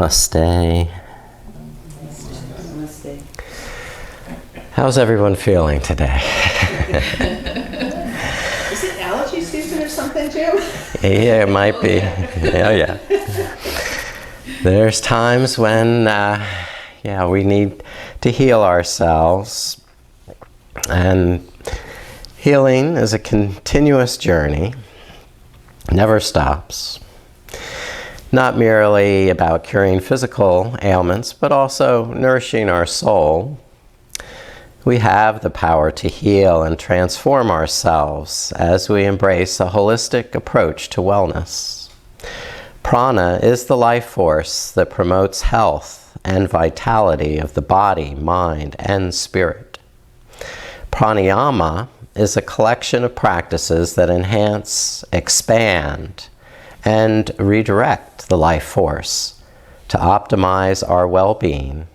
Namaste. Namaste. How's everyone feeling today? Is it allergy season or something, Jim? Yeah, it might be. Oh, yeah. There's times when, we need to heal ourselves. And healing is a continuous journey, never stops. Not merely about curing physical ailments, but also nourishing our soul. We have the power to heal and transform ourselves as we embrace a holistic approach to wellness. Prana is the life force that promotes health and vitality of the body, mind, and spirit. Pranayama is a collection of practices that enhance, expand, and redirect the life force to optimize our well-being.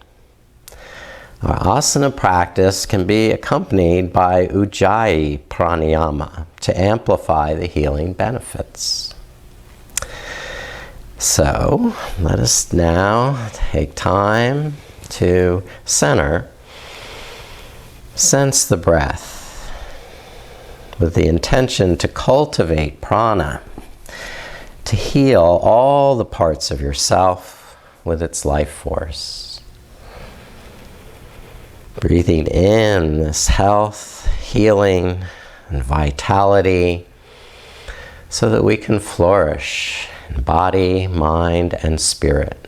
Our asana practice can be accompanied by Ujjayi Pranayama to amplify the healing benefits. So, let us now take time to center, sense the breath with the intention to cultivate prana, to heal all the parts of yourself with its life force. Breathing in this health, healing, and vitality so that we can flourish in body, mind, and spirit.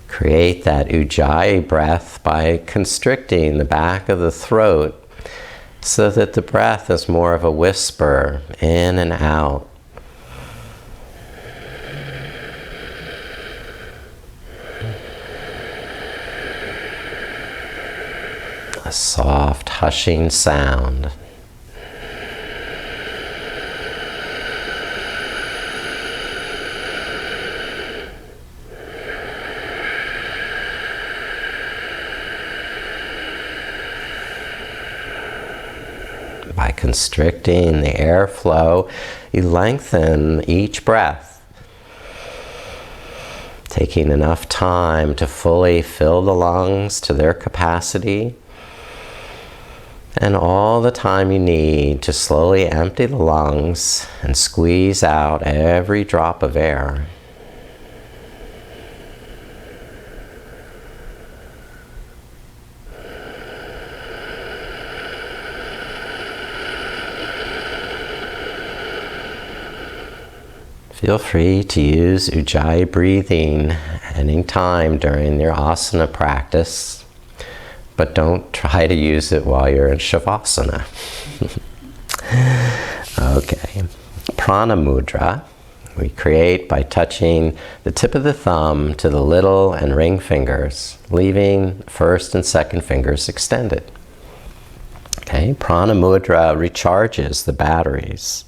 Create that Ujjayi breath by constricting the back of the throat so that the breath is more of a whisper in and out. A soft, hushing sound. By constricting the airflow, you lengthen each breath, taking enough time to fully fill the lungs to their capacity, and all the time you need to slowly empty the lungs and squeeze out every drop of air. Feel free to use Ujjayi breathing any time during your asana practice, but don't try to use it while you're in Shavasana. Okay, Prana mudra we create by touching the tip of the thumb to the little and ring fingers, leaving first and second fingers extended. Okay, Prana mudra recharges the batteries.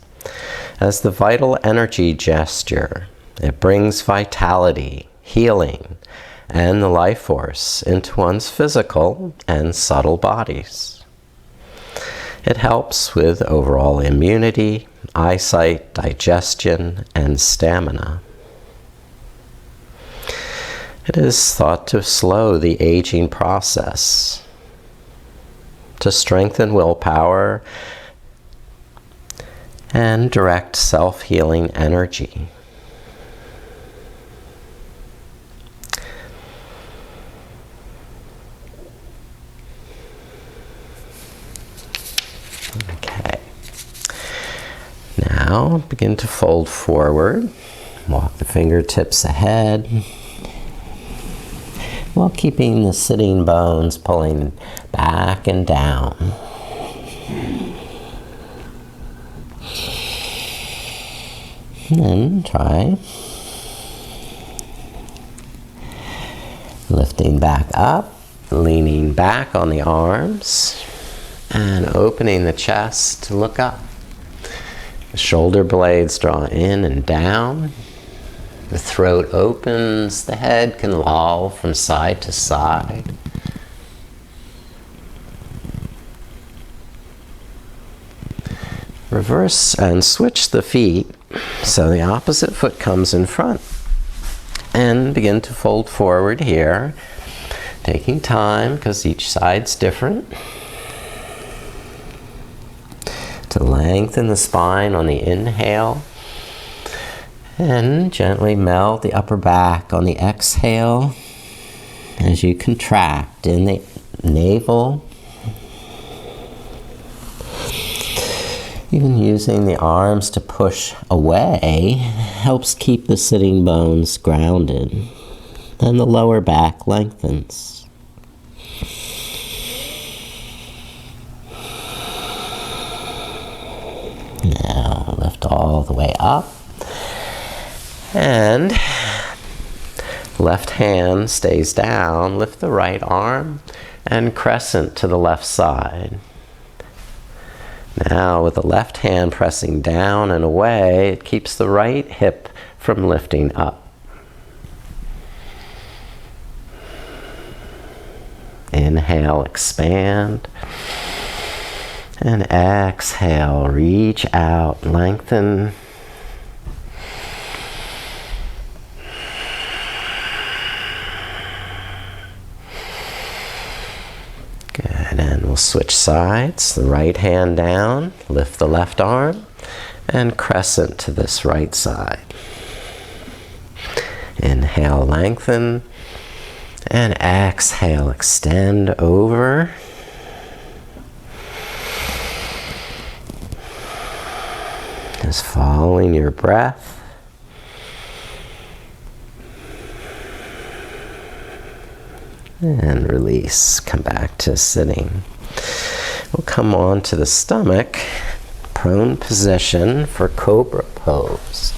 As the vital energy gesture, it brings vitality, healing, and the life force into one's physical and subtle bodies. It helps with overall immunity, eyesight, digestion, and stamina. It is thought to slow the aging process, to strengthen willpower, and direct self-healing energy. Okay. Now begin to fold forward. Walk the fingertips ahead while keeping the sitting bones pulling back and down. And then try lifting back up, leaning back on the arms, and opening the chest to look up. The shoulder blades draw in and down. The throat opens, the head can loll from side to side. Reverse and switch the feet so the opposite foot comes in front. And begin to fold forward here, taking time because each side's different. To lengthen the spine on the inhale. And gently melt the upper back on the exhale as you contract in the navel. Even using the arms to push away helps keep the sitting bones grounded and the lower back lengthens. Now lift all the way up and left hand stays down. Lift the right arm and crescent to the left side. Now with the left hand pressing down and away, it keeps the right hip from lifting up. Inhale, expand. And exhale, reach out, lengthen. Good, and we'll switch sides. The right hand down, lift the left arm, and crescent to this right side. Inhale, lengthen, and exhale, extend over. Just following your breath. And release. Come back to sitting. We'll come on to the stomach, prone position for cobra pose.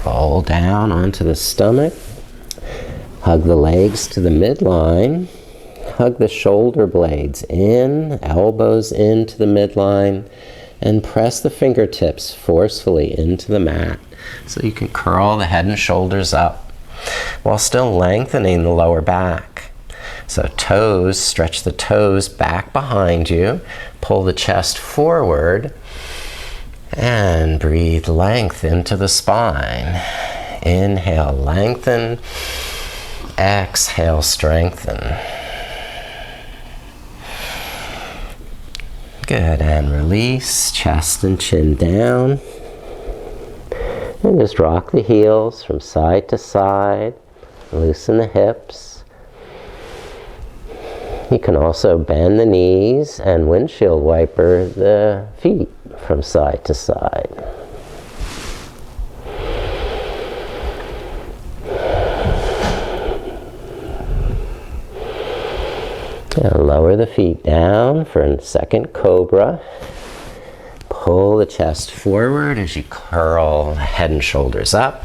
Roll down onto the stomach. Hug the legs to the midline. Hug the shoulder blades in, elbows into the midline, and press the fingertips forcefully into the mat so you can curl the head and shoulders up while still lengthening the lower back. So toes, stretch the toes back behind you, pull the chest forward, and breathe length into the spine. Inhale, lengthen. Exhale, strengthen. Good, and release, chest and chin down. And just rock the heels from side to side. Loosen the hips. You can also bend the knees and windshield wiper the feet from side to side. Now lower the feet down for a second cobra. Pull the chest forward as you curl the head and shoulders up.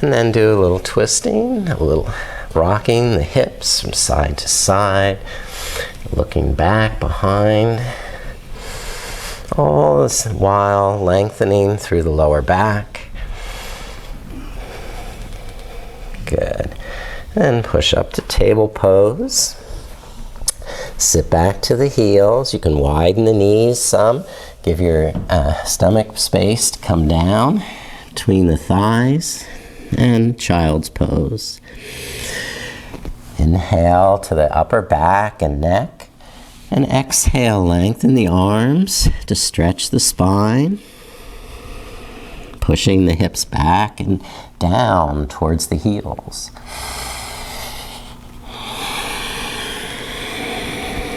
And then do a little twisting, a little rocking the hips from side to side. Looking back behind. All this while lengthening through the lower back. Good. And push up to table pose. Sit back to the heels. You can widen the knees some. Give your stomach space to come down between the thighs. And child's pose. Inhale to the upper back and neck. And exhale, lengthen the arms to stretch the spine. Pushing the hips back and down towards the heels.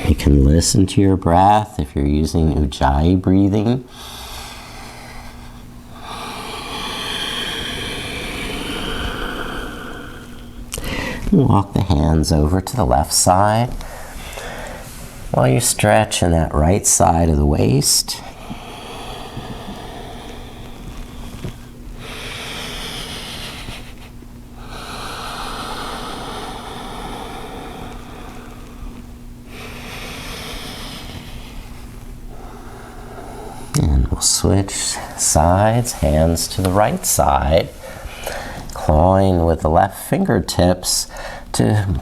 You can listen to your breath if you're using Ujjayi breathing. Walk the hands over to the left side while you stretch in that right side of the waist. And we'll switch sides, hands to the right side. clawing with the left fingertips to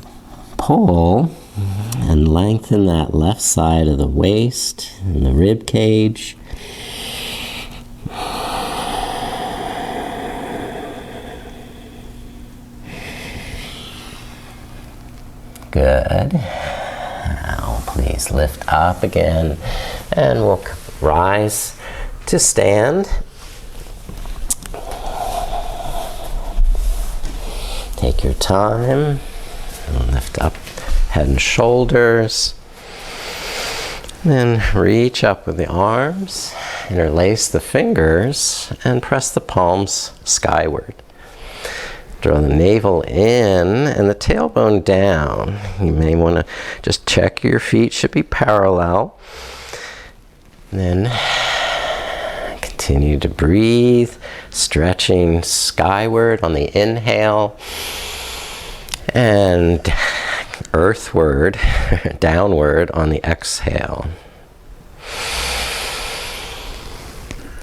pull and lengthen that left side of the waist and the rib cage. Good. Now please lift up again, and we'll rise to stand. Take your time and lift up head and shoulders. Then reach up with the arms, interlace the fingers, and press the palms skyward. Draw the navel in and the tailbone down. You may want to just check your feet should be parallel. Then continue to breathe, stretching skyward on the inhale and earthward, downward on the exhale.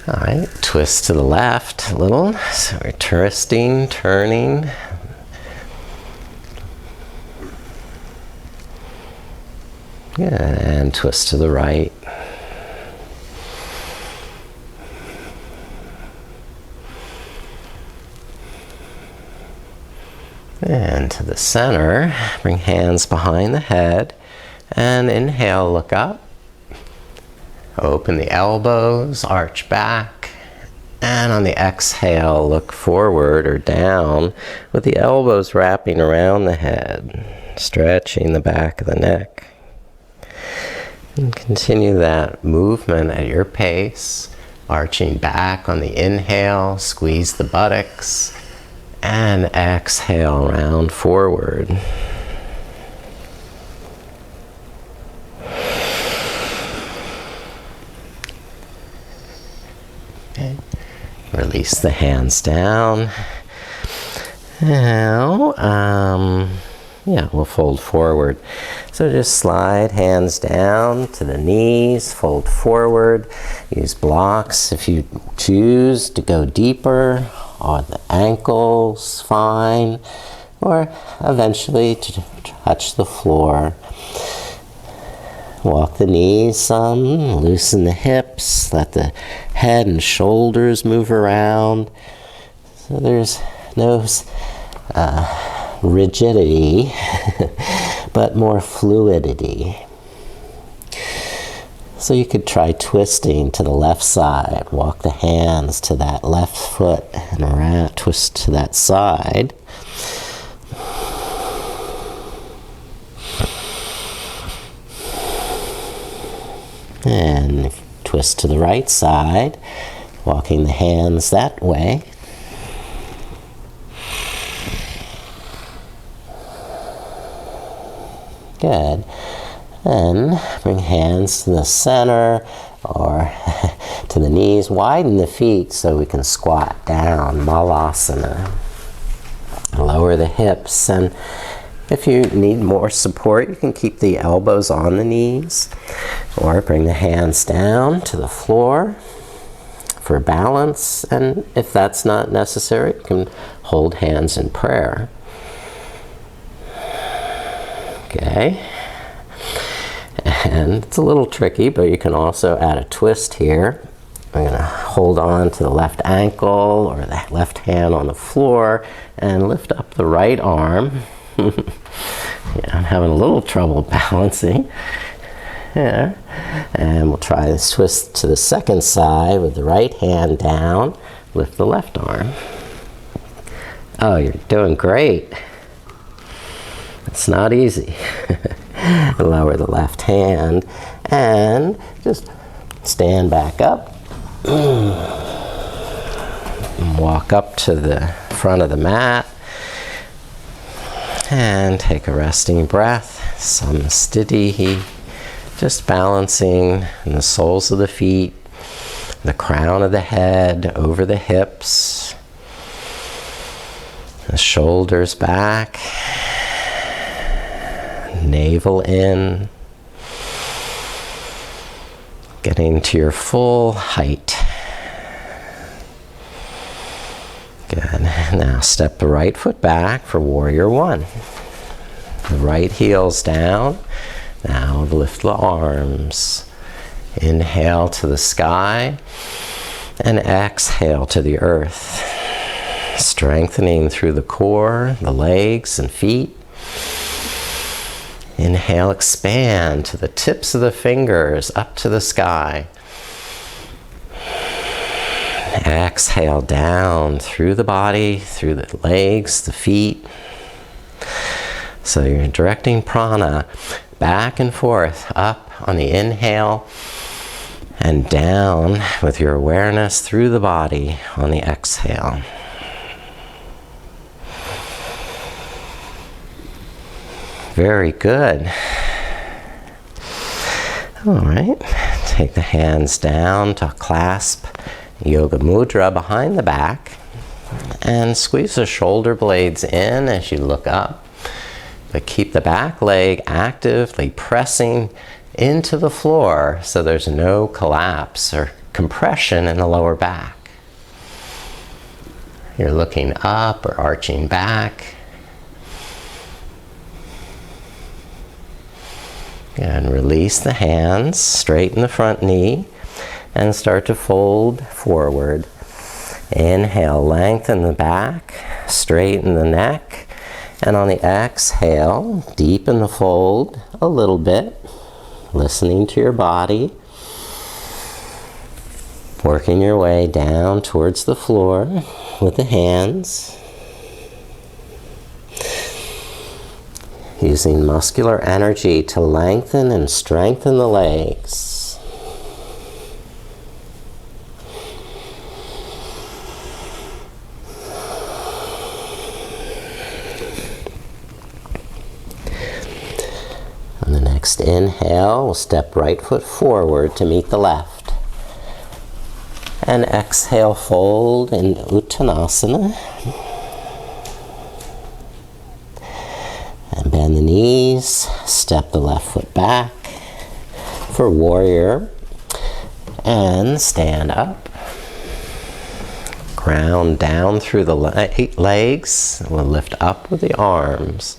All right, twist to the left a little. So we're twisting, turning. Good, and twist to the right. And to the center, bring hands behind the head, and inhale, look up. Open the elbows, arch back, and on the exhale, look forward or down with the elbows wrapping around the head, stretching the back of the neck. And continue that movement at your pace, arching back on the inhale, squeeze the buttocks, and exhale, round forward. Okay. Release the hands down. Now, we'll fold forward. So just slide hands down to the knees, fold forward. Use blocks if you choose to go deeper, or the ankles, fine, or eventually to touch the floor. Walk the knees some, loosen the hips, let the head and shoulders move around. So there's no rigidity, but more fluidity. So you could try twisting to the left side. Walk the hands to that left foot and around, twist to that side. And twist to the right side, walking the hands that way. Good. And bring hands to the center or to the knees. Widen the feet so we can squat down, Malasana. Lower the hips, and if you need more support, you can keep the elbows on the knees or bring the hands down to the floor for balance. And if that's not necessary, you can hold hands in prayer. Okay. And it's a little tricky, but you can also add a twist here. I'm going to hold on to the left ankle or the left hand on the floor and lift up the right arm. I'm having a little trouble balancing. Yeah. And we'll try this twist to the second side with the right hand down. Lift the left arm. Oh, you're doing great. It's not easy. Lower the left hand and just stand back up. Walk up to the front of the mat and take a resting breath. Samastiti, just balancing in the soles of the feet, the crown of the head over the hips, the shoulders back. Navel in, getting to your full height. Good. Now step the right foot back for warrior one. The right heel's down. Now lift the arms. Inhale to the sky and exhale to the earth. Strengthening through the core, the legs and feet. Inhale, expand to the tips of the fingers up to the sky. Exhale down through the body, through the legs, the feet. So you're directing prana back and forth, up on the inhale and down with your awareness through the body on the exhale. Very good. All right, take the hands down to clasp yoga mudra behind the back and squeeze the shoulder blades in as you look up, but keep the back leg actively pressing into the floor so there's no collapse or compression in the lower back. You're looking up or arching back. And release the hands, straighten the front knee, and start to fold forward. Inhale, lengthen the back, straighten the neck, and on the exhale, deepen the fold a little bit, listening to your body, working your way down towards the floor with the hands. Using muscular energy to lengthen and strengthen the legs. On the next inhale, we'll step right foot forward to meet the left. And exhale, fold in Uttanasana. And bend the knees, step the left foot back for warrior, and stand up. Ground down through the legs, we'll lift up with the arms.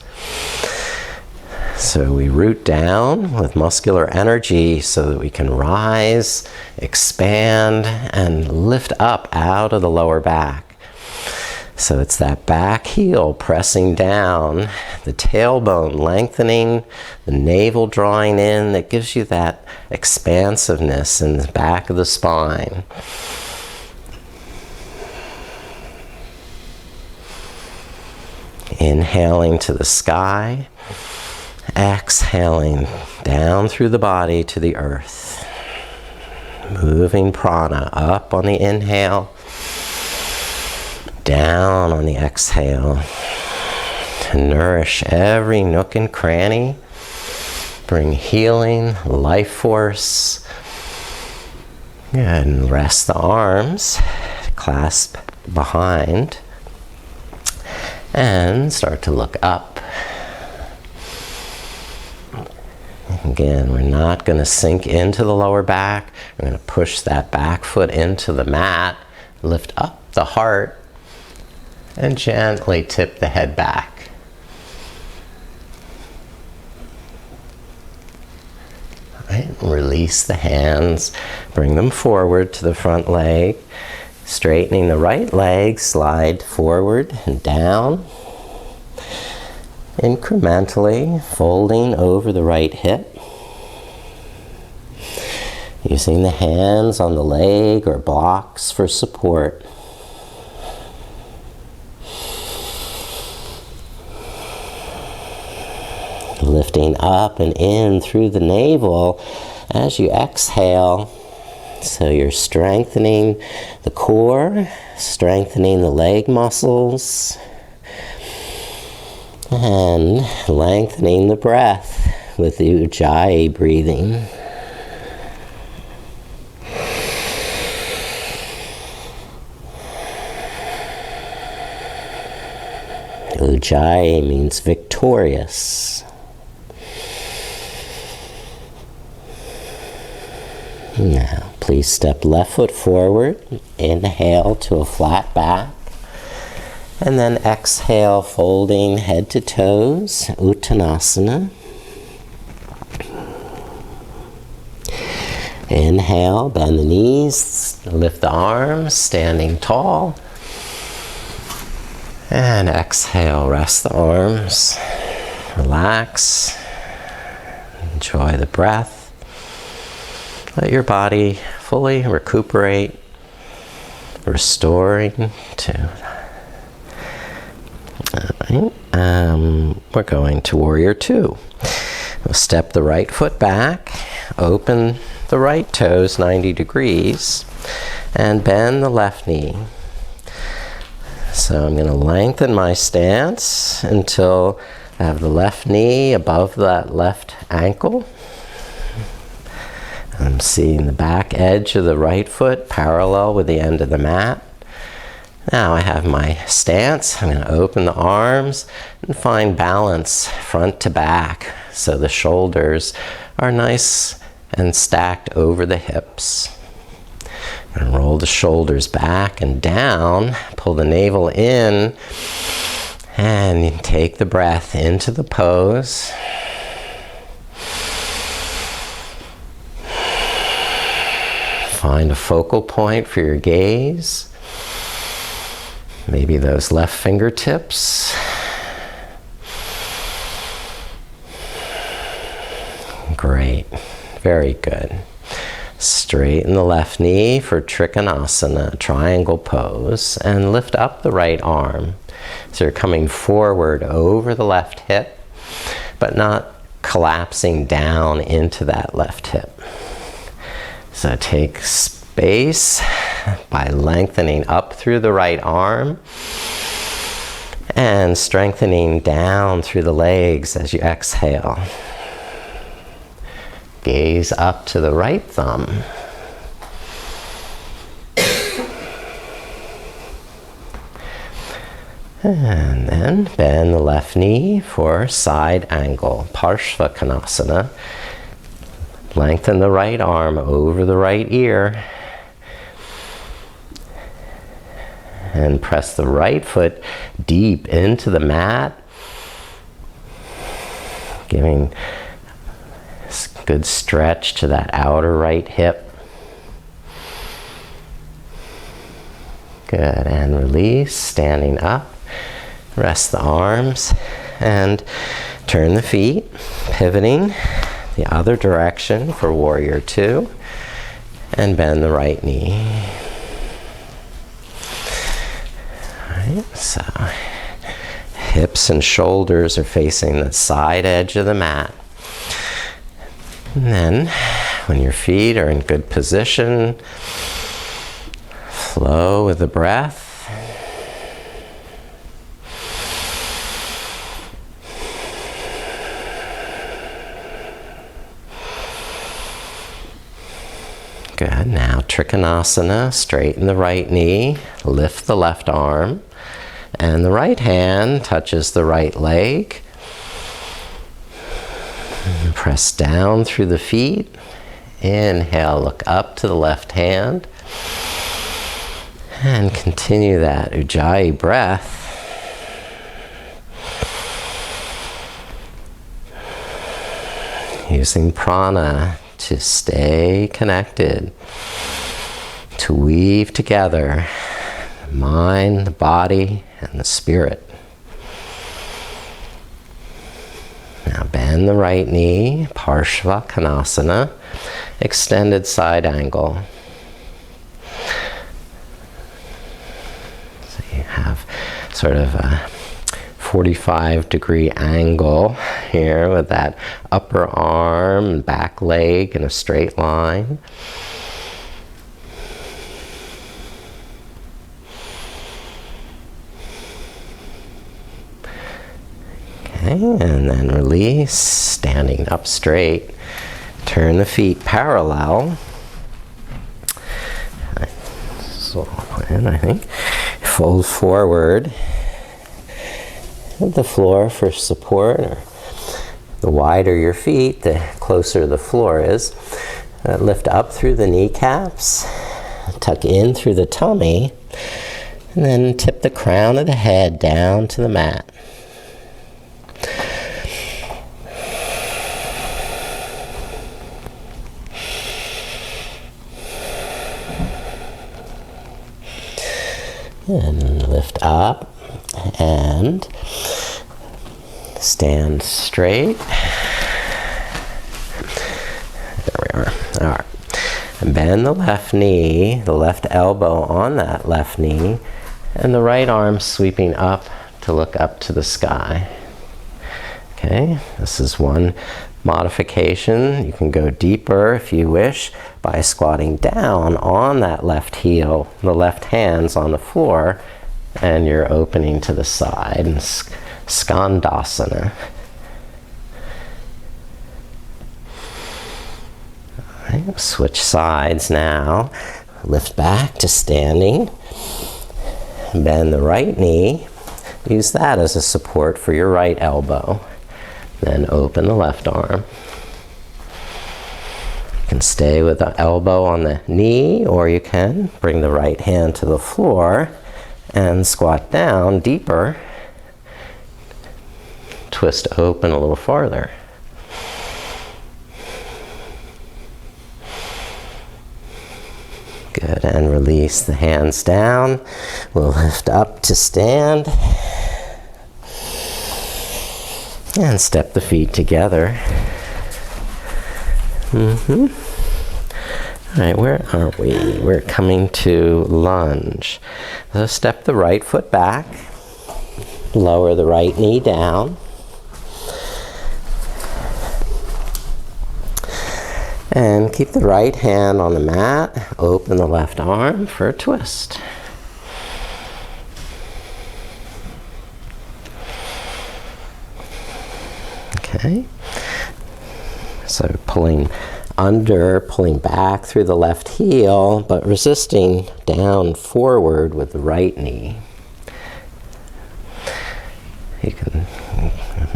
So we root down with muscular energy so that we can rise, expand, and lift up out of the lower back. So it's that back heel pressing down, the tailbone lengthening, the navel drawing in, that gives you that expansiveness in the back of the spine. Inhaling to the sky, exhaling down through the body to the earth. Moving prana up on the inhale, down on the exhale to nourish every nook and cranny, bring healing, life force. And rest the arms, clasp behind, and start to look up. Again, we're not going to sink into the lower back. We're going to push that back foot into the mat, lift up the heart, and gently tip the head back. Right. Release the hands, bring them forward to the front leg, straightening the right leg, slide forward and down. Incrementally folding over the right hip. Using the hands on the leg or blocks for support. Lifting up and in through the navel as you exhale. So you're strengthening the core, strengthening the leg muscles, and lengthening the breath with the Ujjayi breathing. Ujjayi means victorious. Now, please step left foot forward. Inhale to a flat back. And then exhale, folding head to toes, Uttanasana. Inhale, bend the knees, lift the arms, standing tall. And exhale, rest the arms, relax, enjoy the breath. Let your body fully recuperate, restoring to. We're going to Warrior Two. We'll step the right foot back, open the right toes 90 degrees, and bend the left knee. So I'm going to lengthen my stance until I have the left knee above that left ankle. I'm seeing the back edge of the right foot parallel with the end of the mat. Now I have my stance. I'm going to open the arms and find balance front to back so the shoulders are nice and stacked over the hips. And roll the shoulders back and down, pull the navel in, and take the breath into the pose. Find a focal point for your gaze. Maybe those left fingertips. Great. Very good. Straighten the left knee for Trikonasana, triangle pose, and lift up the right arm. So you're coming forward over the left hip, but not collapsing down into that left hip. So take space by lengthening up through the right arm and strengthening down through the legs as you exhale. Gaze up to the right thumb. And then bend the left knee for side angle, Parshvakonasana. Lengthen the right arm over the right ear. And press the right foot deep into the mat, giving good stretch to that outer right hip. Good, and release, standing up. Rest the arms and turn the feet, pivoting the other direction for Warrior Two, and bend the right knee. All right, so hips and shoulders are facing the side edge of the mat. And then, when your feet are in good position, flow with the breath. Good. Now, Trikonasana, straighten the right knee, lift the left arm, and the right hand touches the right leg. Press down through the feet. Inhale, look up to the left hand. And continue that Ujjayi breath. Using Prana to stay connected, to weave together the mind, the body, and the spirit. Now bend the right knee, Parshvakonasana, extended side angle. So you have sort of a 45-degree angle here with that upper arm and back leg in a straight line. Okay, and then release, standing up straight. Turn the feet parallel. So, I think. Fold forward. The floor for support. Or the wider your feet, the closer the floor is. Lift up through the kneecaps. Tuck in through the tummy. And then tip the crown of the head down to the mat. And lift up and stand straight. There we are. All right. And bend the left knee, the left elbow on that left knee, and the right arm sweeping up to look up to the sky. Okay, this is one modification. You can go deeper if you wish by squatting down on that left heel, the left hand's on the floor, and you're opening to the side in Skandasana. Right, switch sides now. Lift back to standing. Bend the right knee. Use that as a support for your right elbow. Then open the left arm. You can stay with the elbow on the knee, or you can bring the right hand to the floor and squat down deeper. Twist open a little farther. Good, and release the hands down. We'll lift up to stand. And step the feet together. All right, where are we? We're coming to lunge. So step the right foot back. Lower the right knee down. And keep the right hand on the mat. Open the left arm for a twist. Okay. So pulling under, pulling back through the left heel, but resisting down forward with the right knee. You can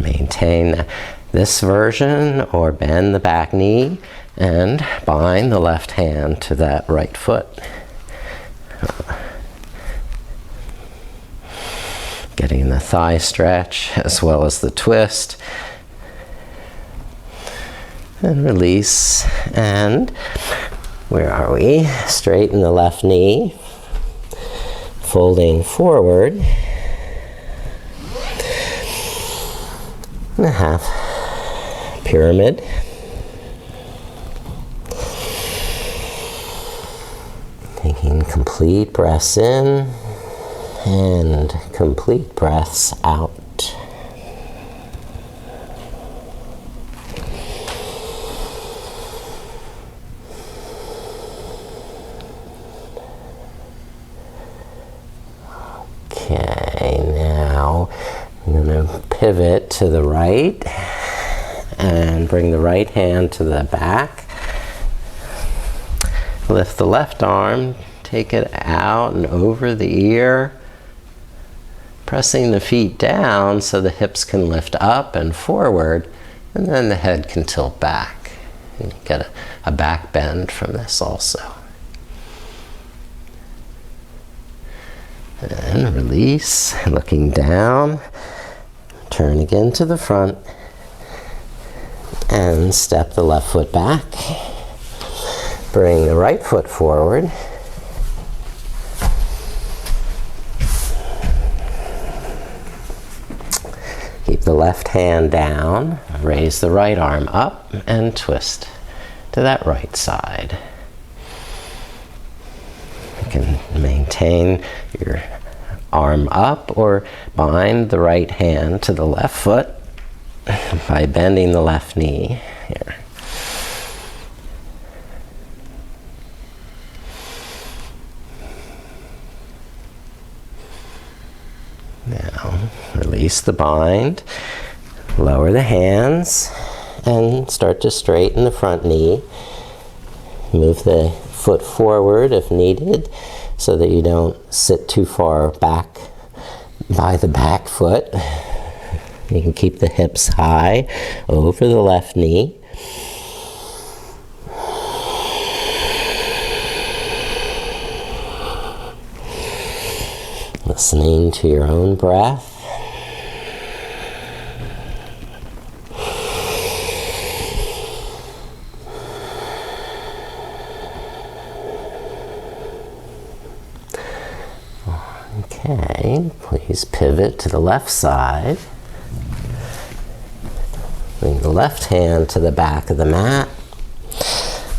maintain this version or bend the back knee and bind the left hand to that right foot. Getting the thigh stretch as well as the twist. And release. And where are we? Straighten the left knee. Folding forward. And a half pyramid. Taking complete breaths in and complete breaths out. Okay, now I'm going to pivot to the right and bring the right hand to the back. Lift the left arm, take it out and over the ear, pressing the feet down so the hips can lift up and forward, and then the head can tilt back. And you get a back bend from this also. And release, looking down, turn again to the front, and step the left foot back. Bring the right foot forward. Keep the left hand down, raise the right arm up, and twist to that right side. You can maintain your arm up or bind the right hand to the left foot by bending the left knee here. Now, release the bind, lower the hands, and start to straighten the front knee. Move the foot forward if needed so that you don't sit too far back by the back foot. You can keep the hips high over the left knee. Listening to your own breath. Okay, please pivot to the left side. Bring the left hand to the back of the mat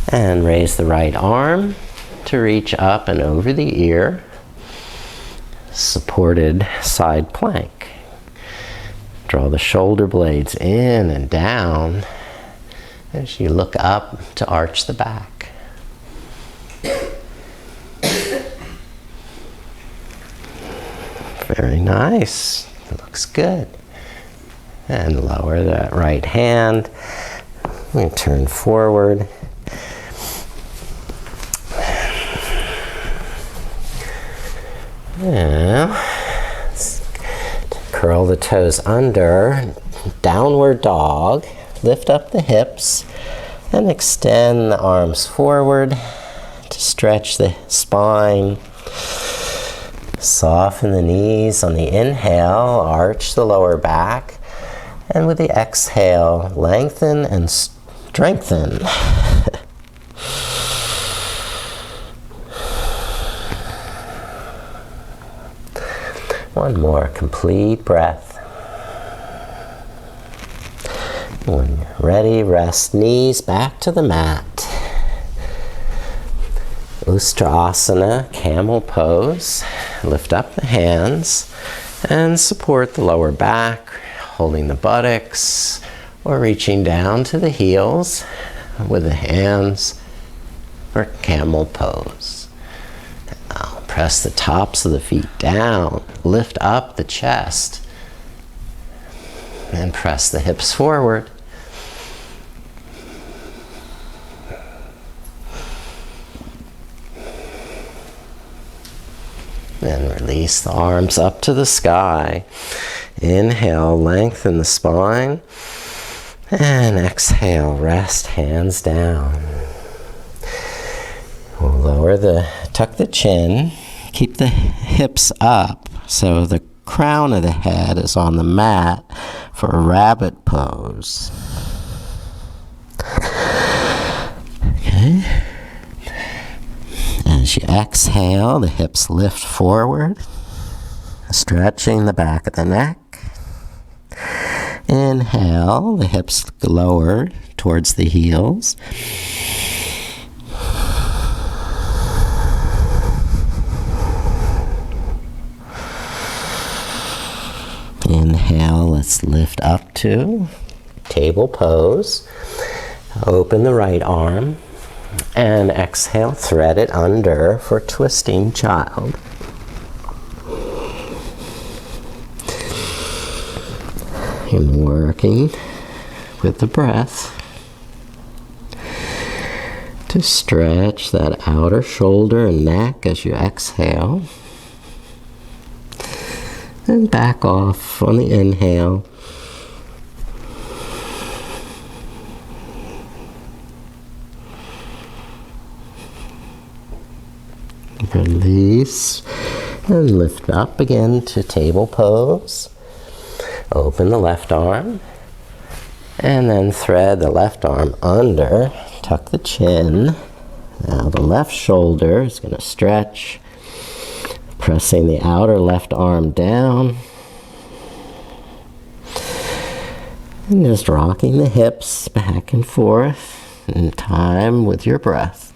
and raise the right arm to reach up and over the ear. Supported side plank. Draw the shoulder blades in and down as you look up to arch the back. Very nice. Looks good. And lower that right hand. We turn forward. Now, curl the toes under, downward dog, lift up the hips, and extend the arms forward to stretch the spine. Soften the knees on the inhale, arch the lower back, and with the exhale, lengthen and strengthen. One more complete breath. When you're ready, rest knees back to the mat. Asana, camel pose. Lift up the hands and support the lower back, holding the buttocks or reaching down to the heels with the hands for camel pose. Now press the tops of the feet down, lift up the chest, and press the hips forward. Then release the arms up to the sky. Inhale, lengthen the spine. And exhale, rest hands down. We'll tuck the chin. Keep the hips up so the crown of the head is on the mat for a rabbit pose. Okay. As you exhale, the hips lift forward, stretching the back of the neck. Inhale, the hips lower towards the heels. Inhale, let's lift up to table pose. Open the right arm. And exhale, thread it under for twisting child. And working with the breath to stretch that outer shoulder and neck as you exhale. And back off on the inhale. Release and lift up again to table pose. Open the left arm and then thread the left arm under. Tuck the chin. Now the left shoulder is going to stretch. Pressing the outer left arm down. And just rocking the hips back and forth in time with your breath.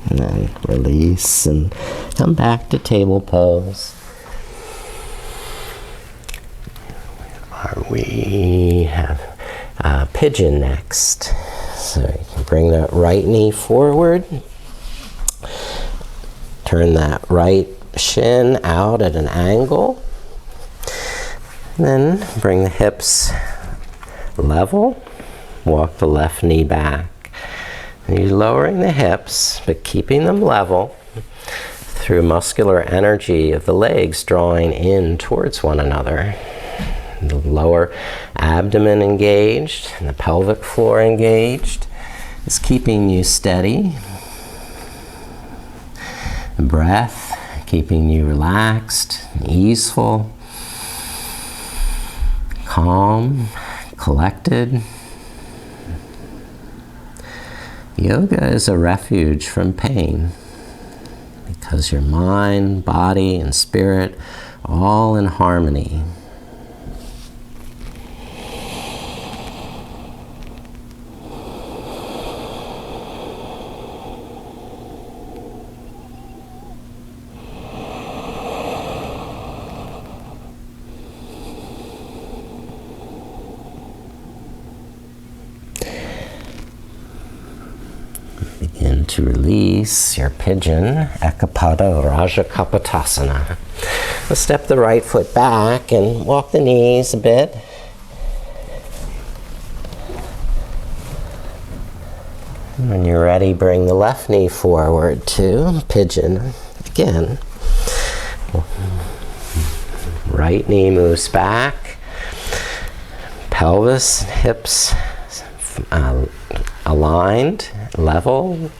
And then release and come back to table pose. We have pigeon next. So you can bring that right knee forward. Turn that right shin out at an angle. And then bring the hips level. Walk the left knee back. And you're lowering the hips, but keeping them level. through muscular energy of the legs drawing in towards one another. The lower abdomen engaged and the pelvic floor engaged is keeping you steady. The breath keeping you relaxed and easeful, calm, collected. Yoga is a refuge from pain because your mind, body, and spirit are all in harmony. Begin to release your pigeon, Ekapada Rajakapotasana. Let's step the right foot back and walk the knees a bit. When you're ready, bring the left knee forward to pigeon again. Right knee moves back. Pelvis, hips aligned, level,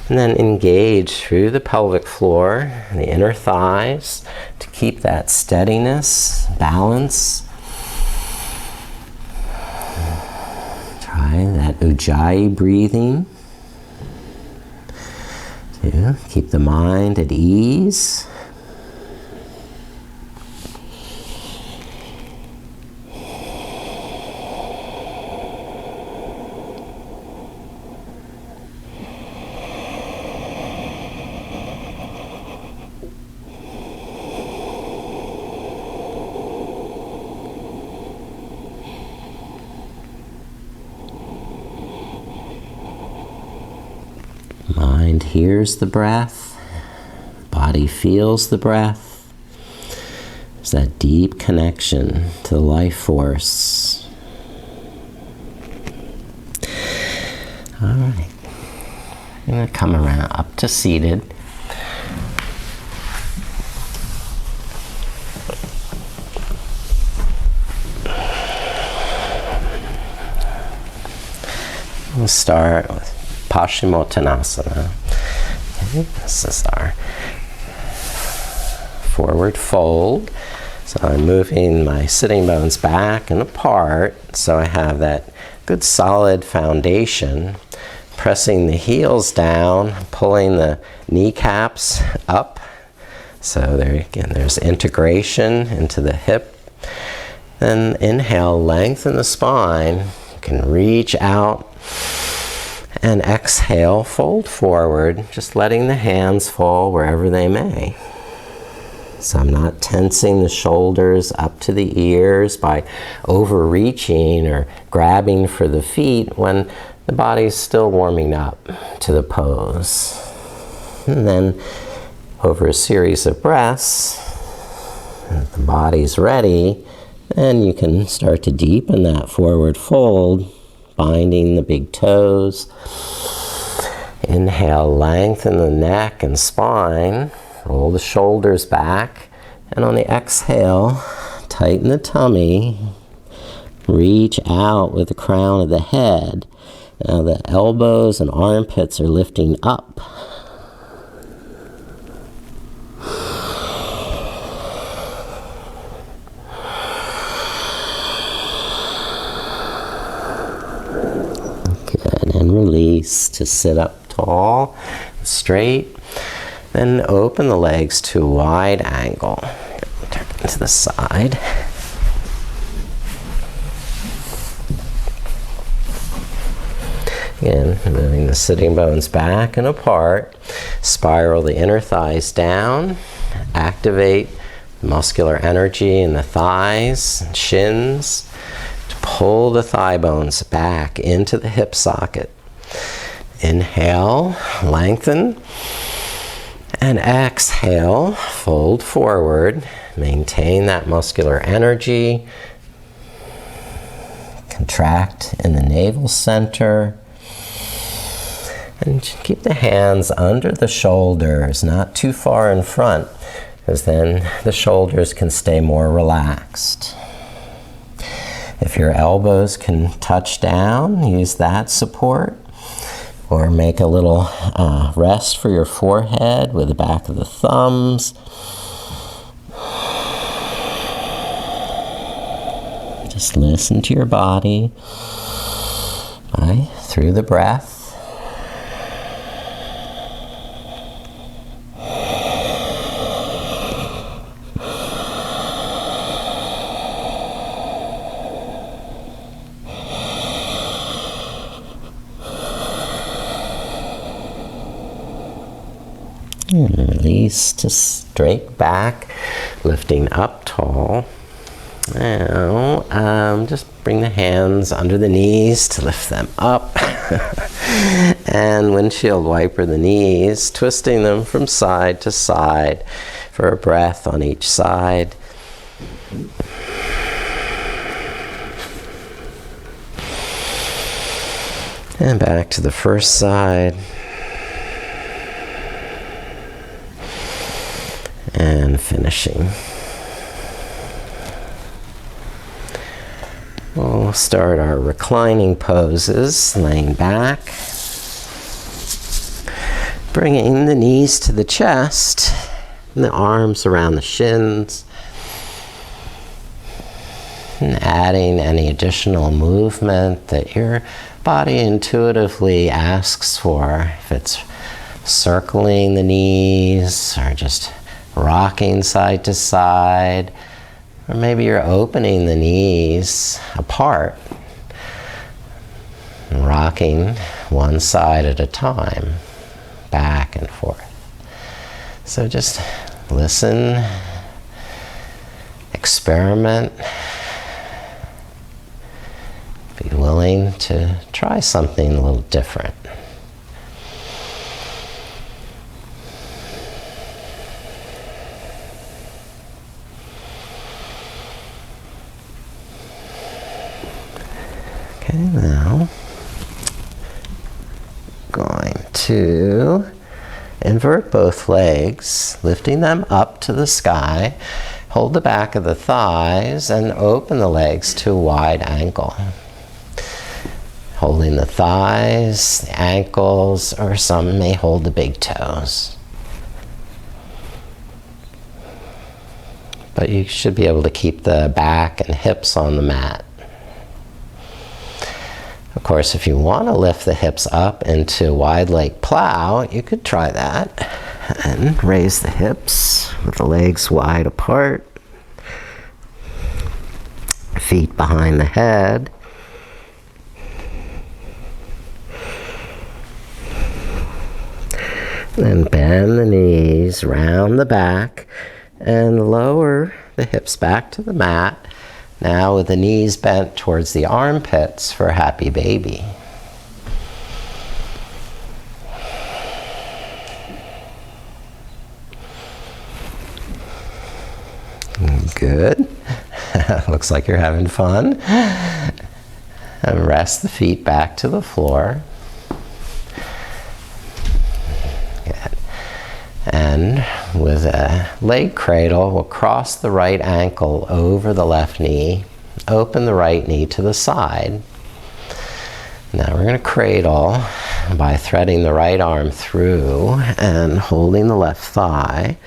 and then engage through the pelvic floor, the inner thighs, to keep that steadiness, balance. Try that Ujjayi breathing to keep the mind at ease. Mind hears the breath, body feels the breath. There's that deep connection to the life force. All right, I'm going to come around up to seated. We'll start with Paschimottanasana. Okay, this is our forward fold. So I'm moving my sitting bones back and apart so I have that good solid foundation. Pressing the heels down, pulling the kneecaps up. So there again, there's integration into the hip. Then inhale, lengthen the spine. You can reach out. And exhale, fold forward, just letting the hands fall wherever they may. So I'm not tensing the shoulders up to the ears by overreaching or grabbing for the feet when the body's still warming up to the pose. And then over a series of breaths, if the body's ready, then you can start to deepen that forward fold, binding the big toes. Inhale, lengthen the neck and spine. Roll the shoulders back. And on the exhale, tighten the tummy. Reach out with the crown of the head. Now the elbows and armpits are lifting up. Release to sit up tall, straight. Then open the legs to a wide angle. Turn to the side. Again, moving the sitting bones back and apart. Spiral the inner thighs down. Activate muscular energy in the thighs and shins. Pull the thigh bones back into the hip socket. Inhale, lengthen, and exhale, fold forward. Maintain that muscular energy. Contract in the navel center. And keep the hands under the shoulders, not too far in front, because then the shoulders can stay more relaxed. If your elbows can touch down, use that support. Or make a little rest for your forehead with the back of the thumbs. Just listen to your body through the breath. And release to straight back, lifting up tall. Now, just bring the hands under the knees to lift them up. And windshield wiper the knees, twisting them from side to side for a breath on each side. And back to the first side. And finishing. We'll start our reclining poses, laying back, bringing the knees to the chest, and the arms around the shins, and adding any additional movement that your body intuitively asks for. If it's circling the knees, or just rocking side to side, or maybe you're opening the knees apart, and rocking one side at a time, back and forth. So just listen, experiment, be willing to try something a little different. Okay, now going to invert both legs, lifting them up to the sky. Hold the back of the thighs and open the legs to a wide ankle. Holding the thighs, the ankles, or some may hold the big toes. But you should be able to keep the back and hips on the mat. Of course, if you want to lift the hips up into wide leg plow, you could try that. And raise the hips with the legs wide apart. Feet behind the head. Then bend the knees, round the back, and lower the hips back to the mat. Now with the knees bent towards the armpits for happy baby. Good. Looks like you're having fun. And rest the feet back to the floor. Good. And with a leg cradle, we'll cross the right ankle over the left knee, open the right knee to the side. Now we're going to cradle by threading the right arm through and holding the left thigh.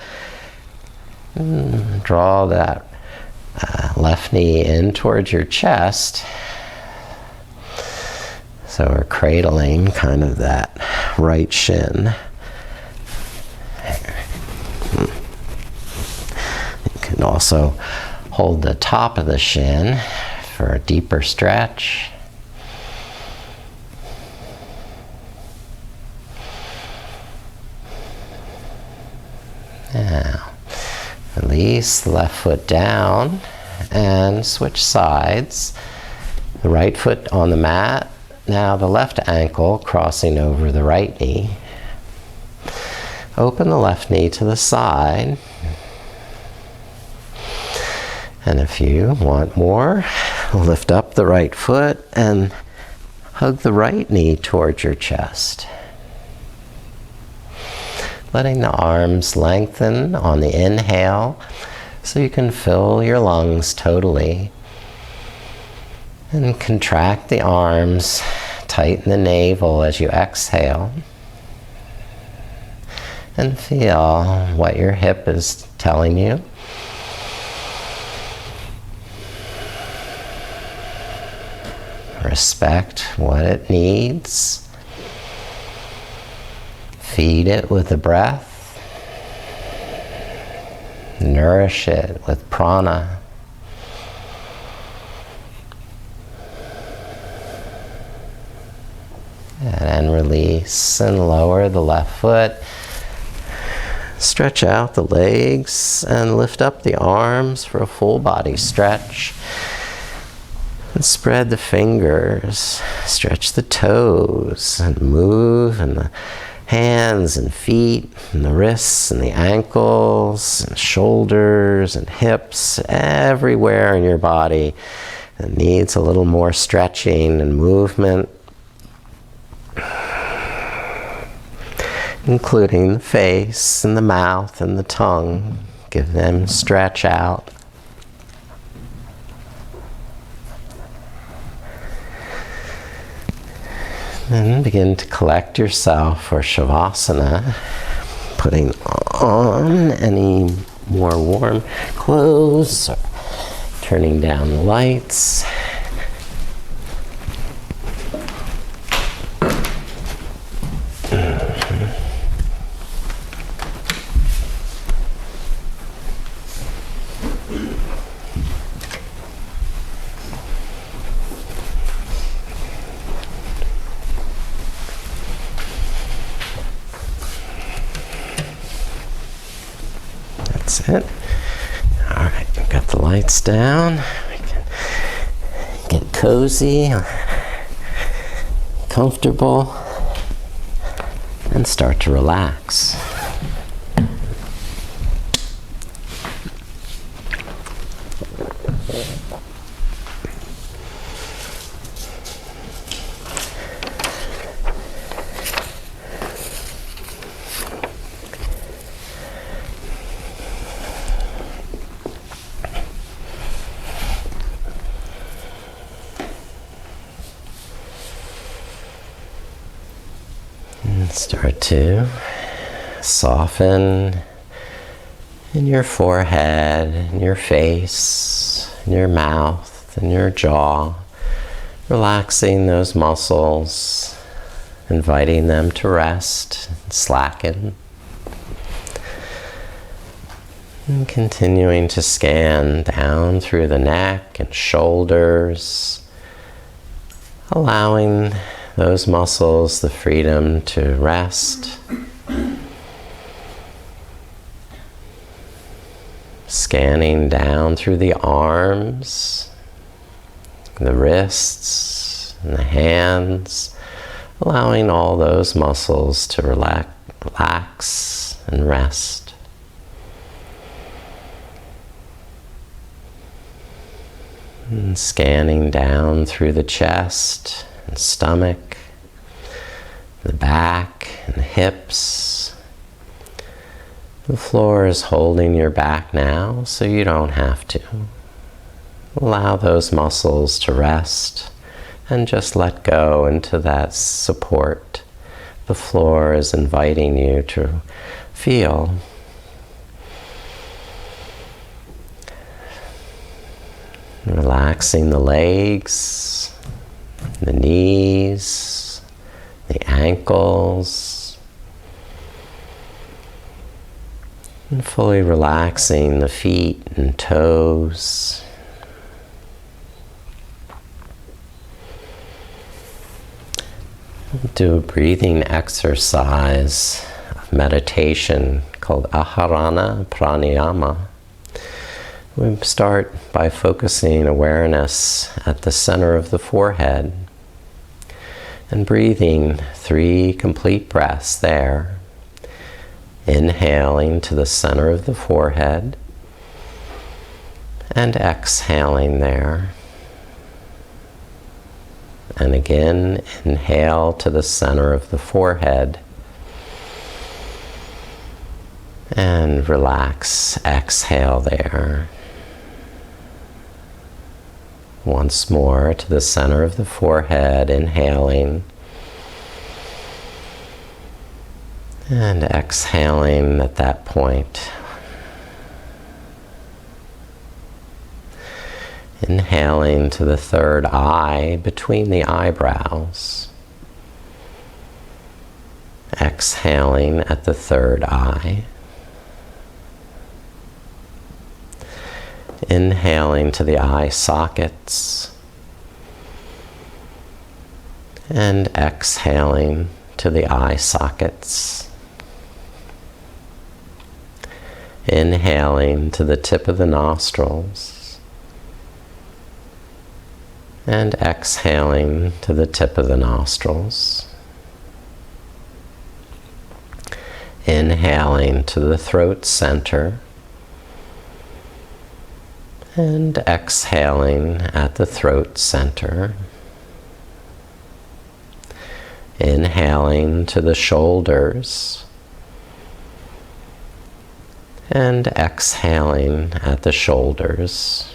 Draw that left knee in towards your chest. So we're cradling kind of that right shin. You can also hold the top of the shin for a deeper stretch. Now, release the left foot down and switch sides. The right foot on the mat. Now the left ankle crossing over the right knee. Open the left knee to the side. And if you want more, lift up the right foot and hug the right knee towards your chest. letting the arms lengthen on the inhale so you can fill your lungs totally. And contract the arms, tighten the navel as you exhale. And feel what your hip is telling you. Respect what it needs. Feed it with the breath. Nourish it with prana. And then release and lower the left foot. Stretch out the legs and lift up the arms for a full body stretch. And spread the fingers, stretch the toes, and move in the hands and feet, and the wrists and the ankles, and shoulders and hips, everywhere in your body that needs a little more stretching and movement, including the face and the mouth and the tongue. Give them stretch out. Then begin to collect yourself for Shavasana, putting on any more warm clothes, or turning down the lights. That's it. All right, we've got the lights down. We can get cozy, comfortable, and start to relax. Start to soften in your forehead, in your face, in your mouth, in your jaw, relaxing those muscles, inviting them to rest and slacken. And continuing to scan down through the neck and shoulders, allowing those muscles the freedom to rest. Scanning down through the arms, the wrists, and the hands, allowing all those muscles to relax and rest. And scanning down through the chest and stomach, the back and the hips. The floor is holding your back now, so you don't have to. Allow those muscles to rest and just let go into that support. The floor is inviting you to feel. Relaxing the legs, the knees, the ankles, and fully relaxing the feet and toes. Do a breathing exercise of meditation called Pranayama. We start by focusing awareness at the center of the forehead and breathing 3 complete breaths there. Inhaling to the center of the forehead and exhaling there. And again, inhale to the center of the forehead And relax, exhale there. Once more to the center of the forehead, inhaling. And exhaling at that point. Inhaling to the third eye between the eyebrows. Exhaling at the third eye. Inhaling to the eye sockets. And exhaling to the eye sockets. Inhaling to the tip of the nostrils. And exhaling to the tip of the nostrils. Inhaling to the throat center. And exhaling at the throat center. Inhaling to the shoulders. And exhaling at the shoulders.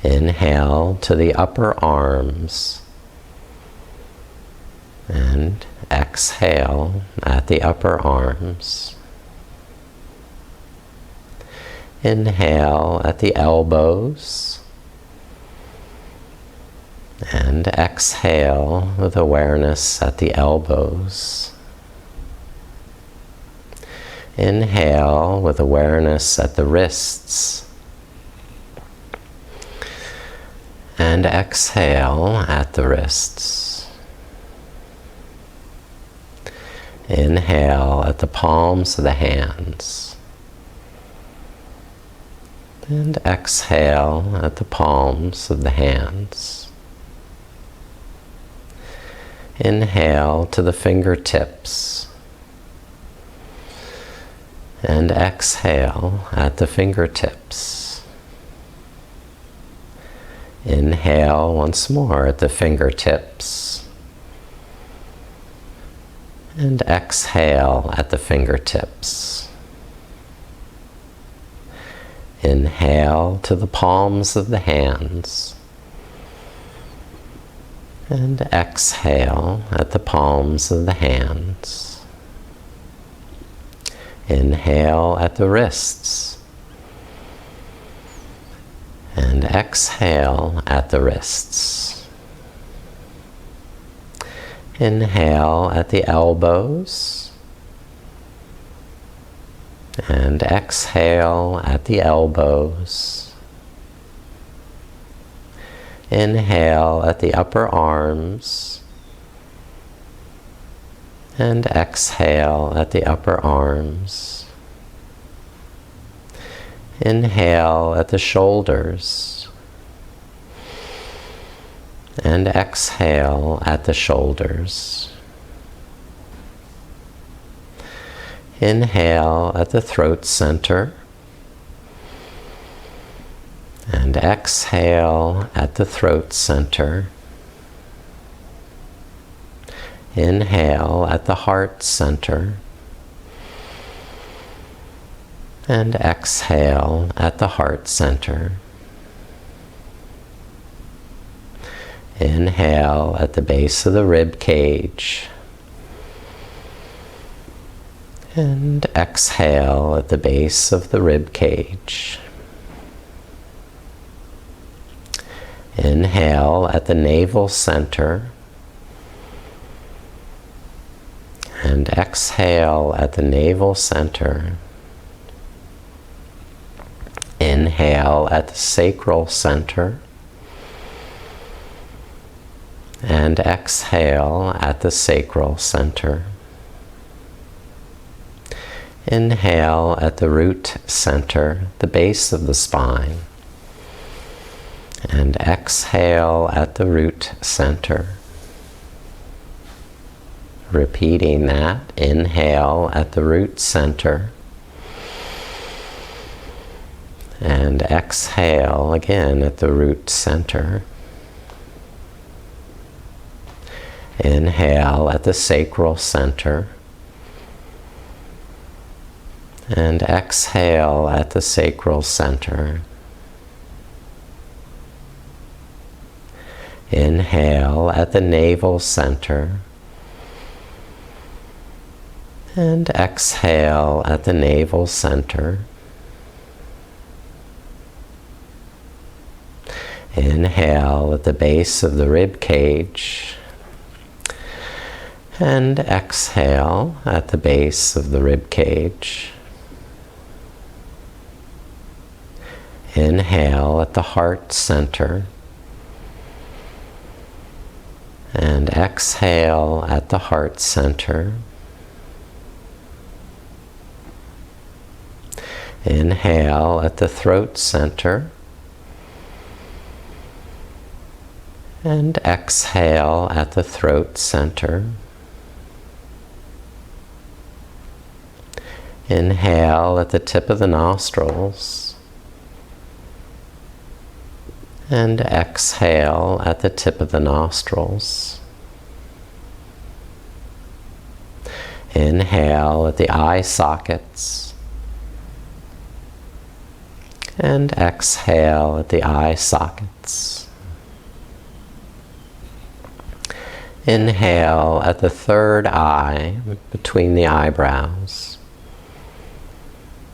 Inhale to the upper arms. And exhale at the upper arms. Inhale at the elbows. And exhale with awareness at the elbows. Inhale with awareness at the wrists. And exhale at the wrists. Inhale at the palms of the hands. And exhale at the palms of the hands. Inhale to the fingertips. And exhale at the fingertips. Inhale once more at the fingertips. And exhale at the fingertips. Inhale to the palms of the hands. And exhale at the palms of the hands. Inhale at the wrists. And exhale at the wrists. Inhale at the elbows. And exhale at the elbows. Inhale at the upper arms. And exhale at the upper arms. Inhale at the shoulders. And exhale at the shoulders. Inhale at the throat center. And exhale at the throat center. Inhale at the heart center. And exhale at the heart center. Inhale at the base of the rib cage. And exhale at the base of the rib cage. Inhale at the navel center. And exhale at the navel center. Inhale at the sacral center. And exhale at the sacral center. Inhale at the root center, the base of the spine. And exhale at the root center. Repeating that, inhale at the root center. And exhale again at the root center. Inhale at the sacral center. And exhale at the sacral center. Inhale at the navel center. And exhale at the navel center. Inhale at the base of the rib cage. And exhale at the base of the rib cage. Inhale at the heart center. And exhale at the heart center. Inhale at the throat center. And exhale at the throat center. Inhale at the tip of the nostrils. And exhale at the tip of the nostrils. Inhale at the eye sockets. And exhale at the eye sockets. Inhale at the third eye between the eyebrows.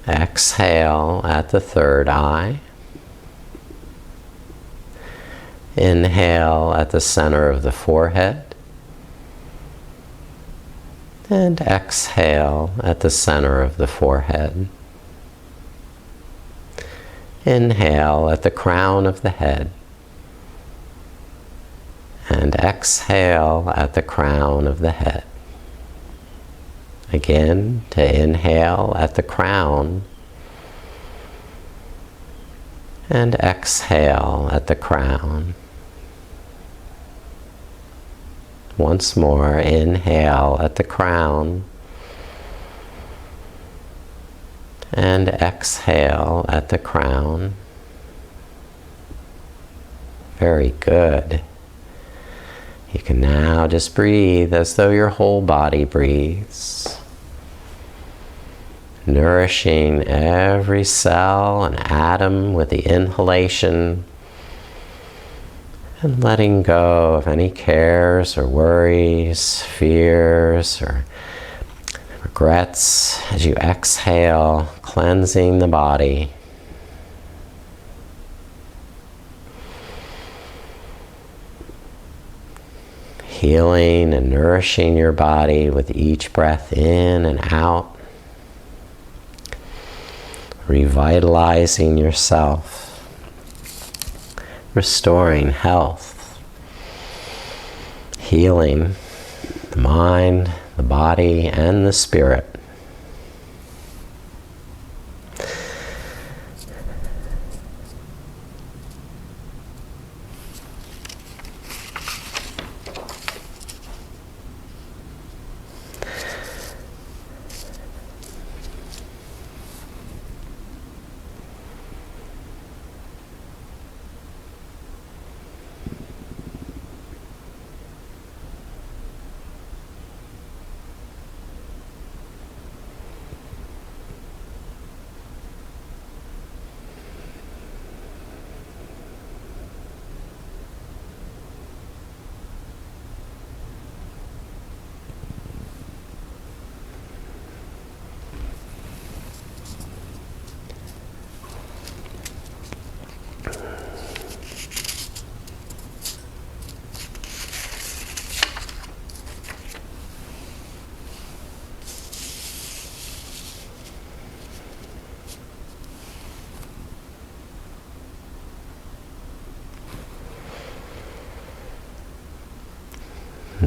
Exhale at the third eye. Inhale at the center of the forehead. And exhale at the center of the forehead. Inhale at the crown of the head. And exhale at the crown of the head. Again, to inhale at the crown. And exhale at the crown. Once more, inhale at the crown. And exhale at the crown. Very good. You can now just breathe as though your whole body breathes. Nourishing every cell and atom with the inhalation. And letting go of any cares or worries, fears or regrets as you exhale, cleansing the body. Healing and nourishing your body with each breath in and out. Revitalizing yourself. Restoring health, healing the mind, the body, and the spirit.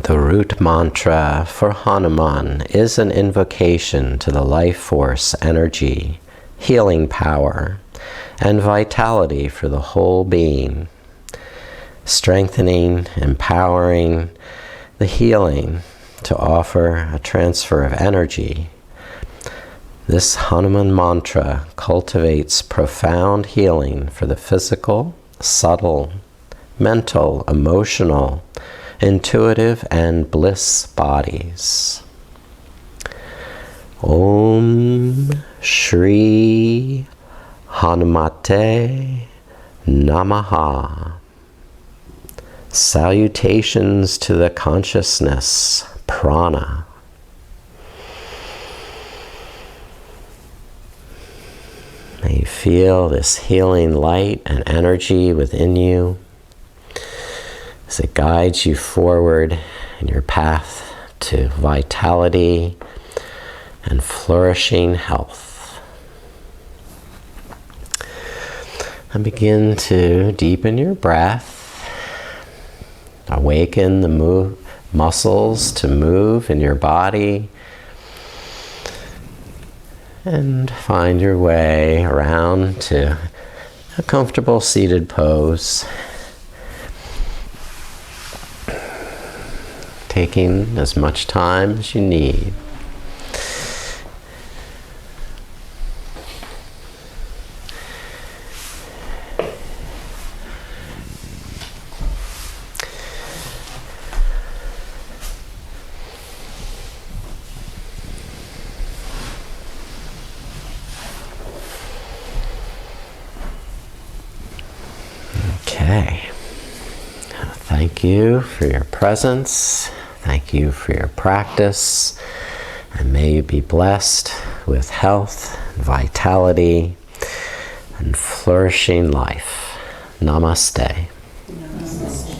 The root mantra for Hanuman is an invocation to the life force energy, healing power, and vitality for the whole being, strengthening, empowering the healing to offer a transfer of energy. This Hanuman mantra cultivates profound healing for the physical, subtle, mental, emotional, intuitive, and bliss bodies. Om Shri Hanumate Namaha. Salutations to the consciousness, Prana. May you feel this healing light and energy within you as it guides you forward in your path to vitality and flourishing health. And begin to deepen your breath. Awaken the muscles to move in your body. And find your way around to a comfortable seated pose. Taking as much time as you need. Okay. Thank you for your presence. Thank you for your practice. And may you be blessed with health, vitality, and flourishing life. Namaste. Namaste.